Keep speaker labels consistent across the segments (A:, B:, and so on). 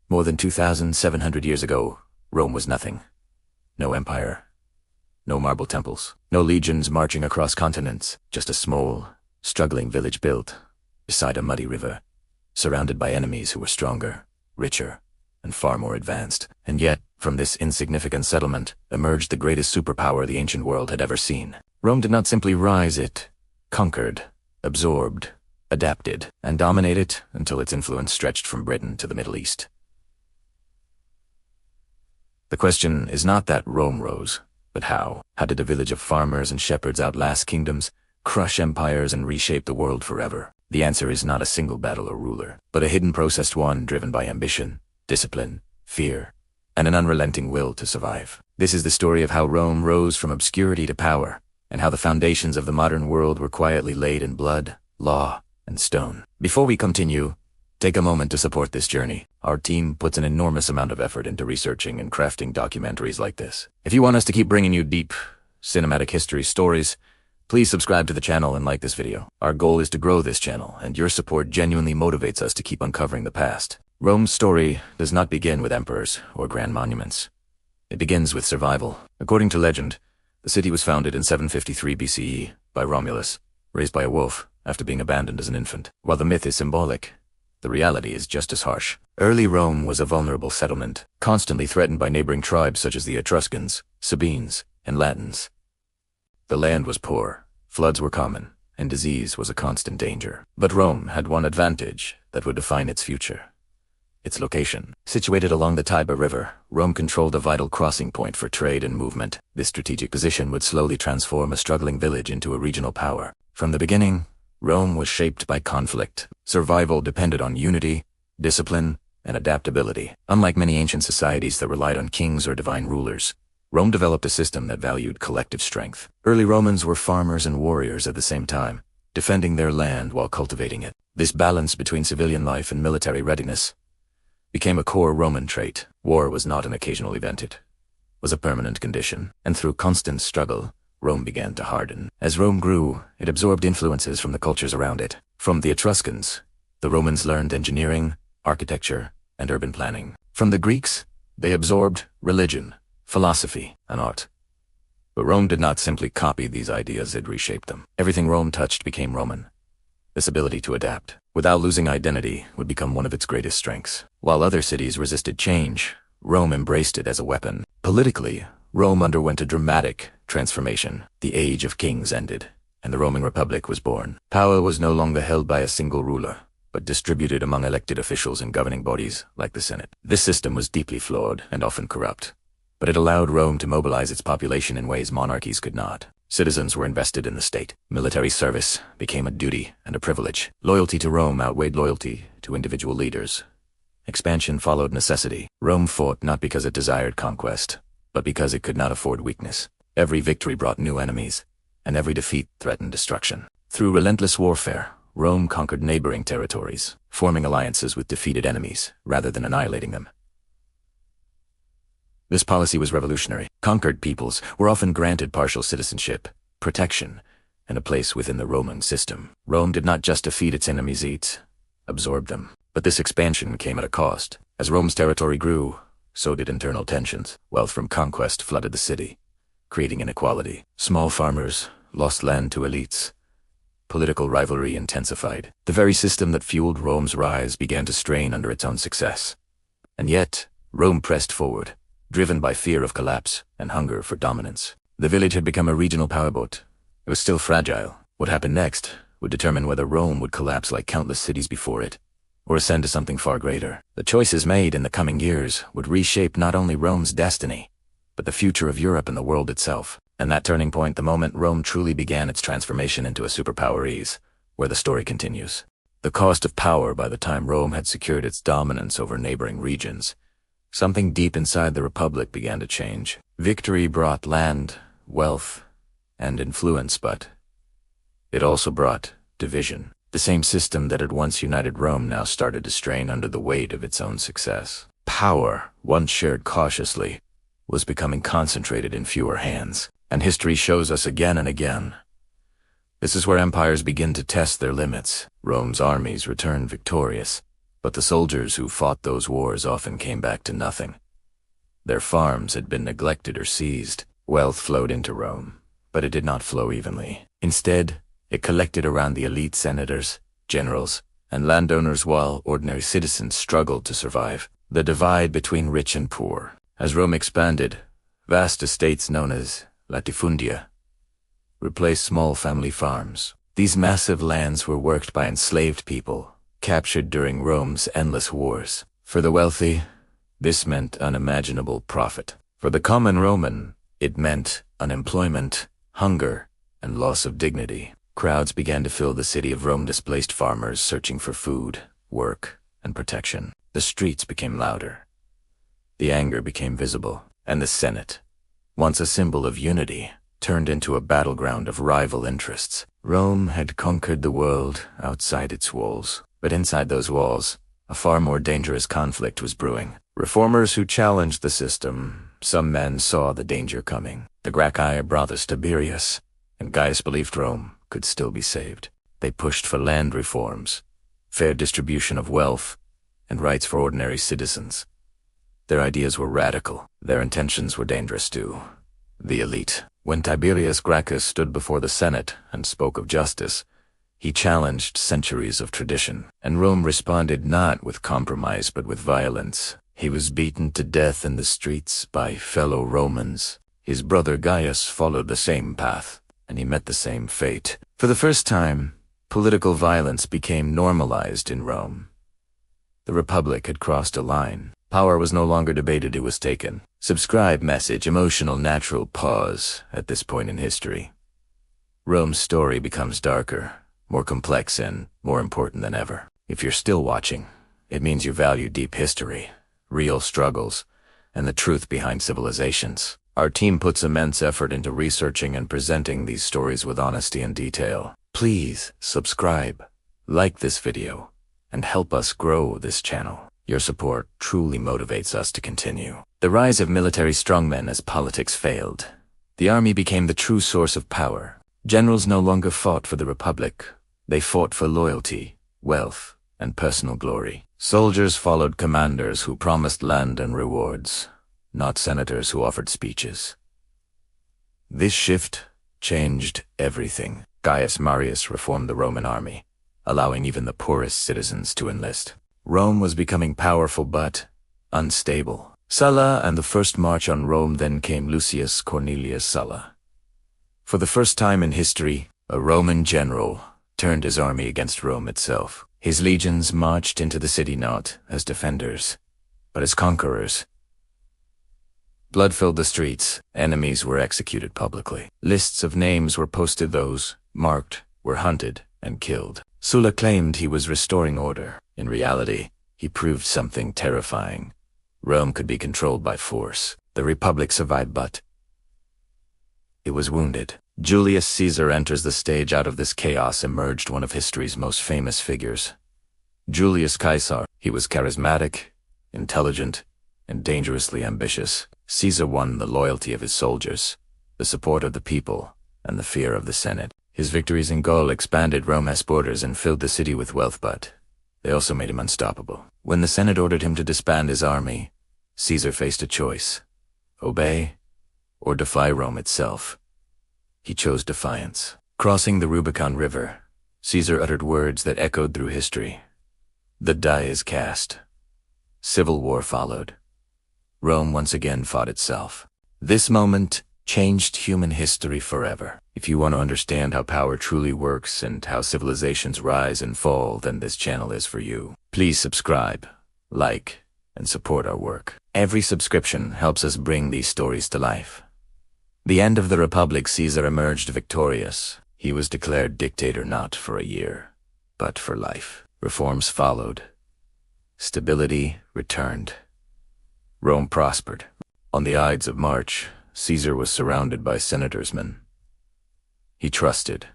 A: More than 2,700 years ago, Rome was nothing. No empire. No marble temples. No legions marching across continents. Just a small, struggling village built beside a muddy river, surrounded by enemies who were stronger, richer, and far more advanced. And yet, from this insignificant settlement emerged the greatest superpower the ancient world had ever seen. Rome did not simply rise, it conquered, absorbed, adapted, and dominated until its influence stretched from Britain to the Middle East. The question is not that Rome rose, but how. How did a village of farmers and shepherds outlast kingdoms, crush empires, and reshape the world forever? The answer is not a single battle or ruler, but a hidden processed one driven by ambition, discipline, fear, and an unrelenting will to survive. This is the story of how Rome rose from obscurity to power, and how the foundations of the modern world were quietly laid in blood, law, and stone. Before we continue, take a moment to support this journey. Our team puts an enormous amount of effort into researching and crafting documentaries like this. If you want us to keep bringing you deep, cinematic history stories, please subscribe to the channel and like this video. Our goal is to grow this channel, and your support genuinely motivates us to keep uncovering the past. Rome's story does not begin with emperors or grand monuments. It begins with survival. According to legend, the city was founded in 753 BCE by Romulus, raised by a wolf after being abandoned as an infant. While the myth is symbolic, the reality is just as harsh. Early Rome was a vulnerable settlement, constantly threatened by neighboring tribes such as the Etruscans, Sabines, and Latins. The land was poor, floods were common, and disease was a constant danger. But Rome had one advantage that would define its future: its location. Situated along the Tiber River, Rome controlled a vital crossing point for trade and movement. This strategic position would slowly transform a struggling village into a regional power. From the beginning, Rome was shaped by conflict. Survival depended on unity, discipline, and adaptability. Unlike many ancient societies that relied on kings or divine rulers, Rome developed a system that valued collective strength. Early Romans were farmers and warriors at the same time, defending their land while cultivating it. This balance between civilian life and military readiness became a core Roman trait. War was not an occasional event, it was a permanent condition. And through constant struggle, Rome began to harden. As Rome grew, it absorbed influences from the cultures around it. From the Etruscans, the Romans learned engineering, architecture, and urban planning. From the Greeks, they absorbed religion, philosophy, and art. But Rome did not simply copy these ideas, it reshaped them. Everything Rome touched became Roman. This ability to adapt, without losing identity, would become one of its greatest strengths. While other cities resisted change, Rome embraced it as a weapon. Politically, Rome underwent a dramatic transformation. The age of kings ended, and the Roman Republic was born. Power was no longer held by a single ruler, but distributed among elected officials and governing bodies like the Senate. This system was deeply flawed and often corrupt, but it allowed Rome to mobilize its population in ways monarchies could not. Citizens were invested in the state. Military service became a duty and a privilege. Loyalty to Rome outweighed loyalty to individual leaders. Expansion followed necessity. Rome fought not because it desired conquest, but because it could not afford weakness. Every victory brought new enemies, and every defeat threatened destruction. Through relentless warfare, Rome conquered neighboring territories, forming alliances with defeated enemies rather than annihilating them. This policy was revolutionary. Conquered peoples were often granted partial citizenship, protection, and a place within the Roman system. Rome did not just defeat its enemies, it absorbed them. But this expansion came at a cost. As Rome's territory grew, so did internal tensions. Wealth from conquest flooded the city, creating inequality. Small farmers lost land to elites. Political rivalry intensified. The very system that fueled Rome's rise began to strain under its own success. And yet, Rome pressed forward, driven by fear of collapse and hunger for dominance. The village had become a regional powerboat. It was still fragile. What happened next would determine whether Rome would collapse like countless cities before it, or ascend to something far greater. The choices made in the coming years would reshape not only Rome's destiny, but the future of Europe and the world itself. And that turning point, the moment Rome truly began its transformation into a superpower, is where the story continues. The cost of power. By the time Rome had secured its dominance over neighboring regions, something deep inside the Republic began to change. Victory brought land, wealth, and influence, but it also brought division. The same system that had once united Rome now started to strain under the weight of its own success. Power, once shared cautiously, was becoming concentrated in fewer hands. And history shows us again and again, this is where empires begin to test their limits. Rome's armies returned victorious, But the soldiers who fought those wars often came back to nothing. Their farms had been neglected or seized. Wealth flowed into Rome, but it did not flow evenly. Instead, it collected around the elite senators, generals, and landowners while ordinary citizens struggled to survive. The divide between rich and poor. As Rome expanded, vast estates known as latifundia replaced small family farms. These massive lands were worked by enslaved people, captured during Rome's endless wars. For the wealthy, this meant unimaginable profit. For the common Roman, it meant unemployment, hunger, and loss of dignity. Crowds began to fill the city of Rome, displaced farmers searching for food, work, and protection. The streets became louder. The anger became visible, and the Senate, once a symbol of unity, turned into a battleground of rival interests. Rome had conquered the world outside its walls, but inside those walls, a far more dangerous conflict was brewing. Reformers who challenged the system, some men saw the danger coming. The Gracchi brought us Tiberius, and Gaius believed Rome could still be saved. They pushed for land reforms, fair distribution of wealth, and rights for ordinary citizens. Their ideas were radical. Their intentions were dangerous too. The elite. When Tiberius Gracchus stood before the Senate and spoke of justice, he challenged centuries of tradition, and Rome responded not with compromise but with violence. He was beaten to death in the streets by fellow Romans. His brother Gaius followed the same path, and he met the same fate. For the first time, political violence became normalized in Rome. The Republic had crossed a line. Power was no longer debated, it was taken. Subscribe message, emotional natural pause at this point in history. Rome's story becomes darker, more complex, and more important than ever. If you're still watching, it means you value deep history, real struggles, and the truth behind civilizations. Our team puts immense effort into researching and presenting these stories with honesty and detail. Please subscribe, like this video, and help us grow this channel. Your support truly motivates us to continue. The rise of military strongmen as politics failed. The army became the true source of power. Generals no longer fought for the Republic. They fought for loyalty, wealth, and personal glory. Soldiers followed commanders who promised land and rewards, not senators who offered speeches. This shift changed everything. Gaius Marius reformed the Roman army, allowing even the poorest citizens to enlist. Rome was becoming powerful but unstable. Sulla and the first march on Rome, then came Lucius Cornelius Sulla. For the first time in history, a Roman general turned his army against Rome itself. His legions marched into the city not as defenders, but as conquerors. Blood filled the streets. Enemies were executed publicly. Lists of names were posted. Those marked were hunted and killed. Sulla claimed he was restoring order. In reality, he proved something terrifying. Rome could be controlled by force. The Republic survived, but it was wounded. Julius Caesar enters the stage. Out of this chaos emerged one of history's most famous figures. Julius Caesar. He was charismatic, intelligent, and dangerously ambitious. Caesar won the loyalty of his soldiers, the support of the people, and the fear of the Senate. His victories in Gaul expanded Rome's borders and filled the city with wealth, but they also made him unstoppable. When the Senate ordered him to disband his army, Caesar faced a choice: obey or defy Rome itself. He chose defiance. Crossing the Rubicon River, Caesar uttered words that echoed through history. The die is cast. Civil war followed. Rome once again fought itself. This moment changed human history forever. If you want to understand how power truly works and how civilizations rise and fall, then this channel is for you. Please subscribe, like, and support our work. Every subscription helps us bring these stories to life. The end of the Republic. Caesar emerged victorious. He was declared dictator not for a year, but for life. Reforms followed. Stability returned. Rome prospered. On the Ides of March, Caesar was surrounded by senators' men. He trusted.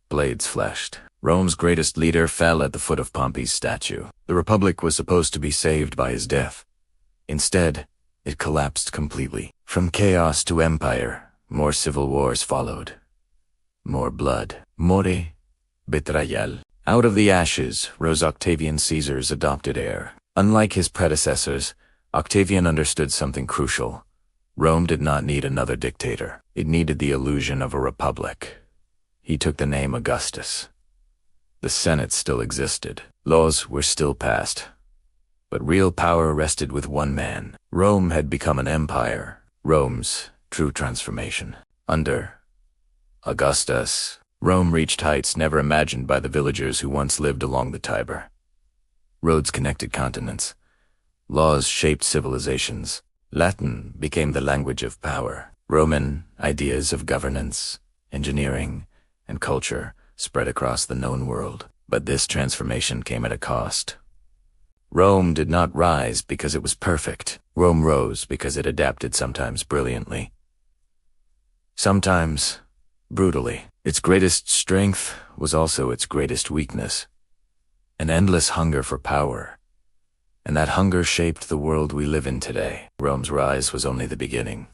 A: Blades flashed. Rome's greatest leader fell at the foot of Pompey's statue. The Republic was supposed to be saved by his death. Instead, it collapsed completely. From chaos to empire, more civil wars followed. More blood. More betrayal. Out of the ashes rose Octavian Caesar's adopted heir. Unlike his predecessors, Octavian understood something crucial. Rome did not need another dictator. It needed the illusion of a republic. He took the name Augustus. The Senate still existed. Laws were still passed. But real power rested with one man. Rome had become an empire. Rome's true transformation. Under Augustus, Rome reached heights never imagined by the villagers who once lived along the Tiber. Roads connected continents. Laws shaped civilizations. Latin became the language of power. Roman ideas of governance, engineering, and culture spread across the known world. But this transformation came at a cost. Rome did not rise because it was perfect. Rome rose because it adapted, sometimes brilliantly, sometimes brutally. Its greatest strength was also its greatest weakness. An endless hunger for power. And that hunger shaped the world we live in today. Rome's rise was only the beginning.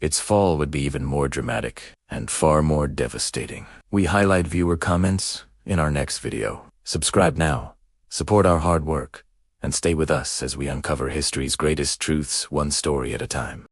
A: Its fall would be even more dramatic and far more devastating. We highlight viewer comments in our next video. Subscribe now, support our hard work, and stay with us as we uncover history's greatest truths one story at a time.